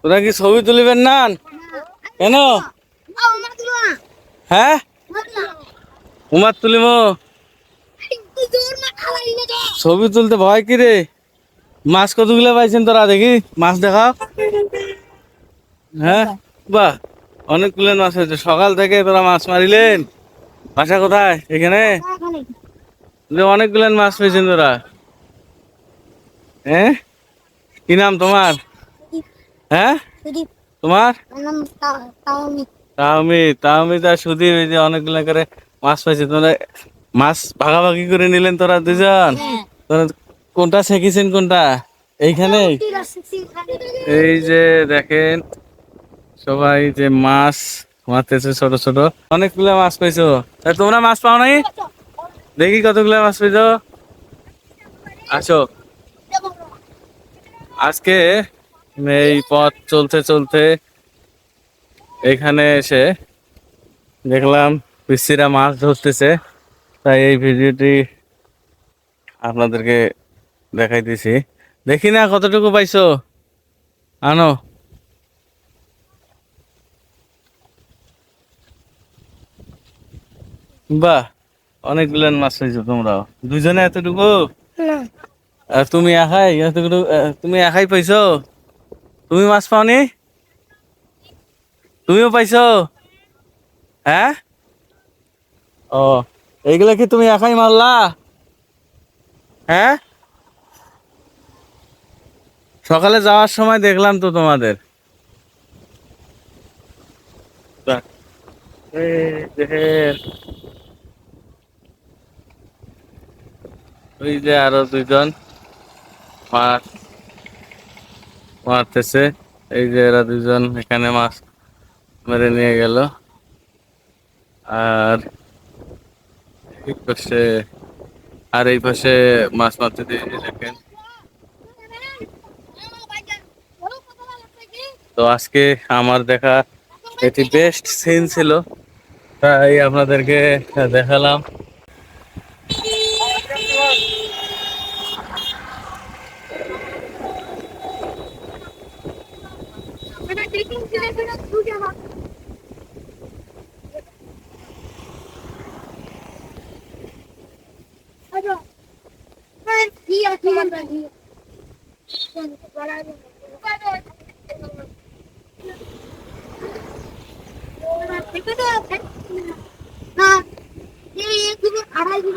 তোরা কি ছবি তুলিবেন না? কেন? হ্যাঁ, উমার তুলিম। ছবি তুলতে ভয় কি রে? মাছ কতগুলো পাইছেন তোরা? দেখি মাছ দেখাও। হ্যাঁ, বাহ, অনেকগুলো মাছ হয়েছে। সকাল থেকে তোরা মাছ মারিলেন? বাসা কোথায়? এখানে? অনেকগুলো মাছ পেয়েছেন তোরা। হ্যাঁ, কি নাম তোমার? হ্যাঁ, তোমার? তাহমিদ আর সুধীর, এই যে অনেকগুলো করে মাছ পাইছে। তোরা মাছ ভাগাভাগি করে নিলেন তোরা দুজন? তোরা কোনটা শেখেছেন কোনটা? এইখানে? এই যে দেখেন সবাই যে মাছ মারতেছে ছোট ছোট, অনেকগুলো মাছ পাইছো। তা তোমরা মাছ পাও নাই? দেখি কতগুলো মাছ পাইছো। আসো। আজকে এই পথ চলতে চলতে এখানে এসে দেখলাম পিসিরা মাছ ধরতেছে, তাই এই ভিডিওটি আপনাদেরকে দেখাইতেছি। দেখি না কতটুকু পাইছো, আনো। বাহ, অনেকগুলো মাছ পাইছো তোমরাও। দুজনে এতটুকু? আর তুমি একাই এতটুকু? তুমি একাই পাইছো? তুমি মাছ পাওনি? তুমিও পাইছো? হ্যাঁ, ও, এইগুলা কি তুমি একাই মারলা? হ্যাঁ, সকালে যাওয়ার সময় দেখলাম তো তোমাদের। বাহ, এই দেখেন, ওই যে আরো দুইজন মাছ মারতেছে। এই যে এরা দুজন এখানে মাছ মেরে নিয়ে গেল। আর এই পাশে, আর এই পাশে মাছ মারতে দিয়ে দেখেন। তো আজকে আমার দেখা এটি বেস্ট সিন ছিল, তাই আপনাদেরকে দেখালাম। না, এই 1 দিনে 2.5 দিন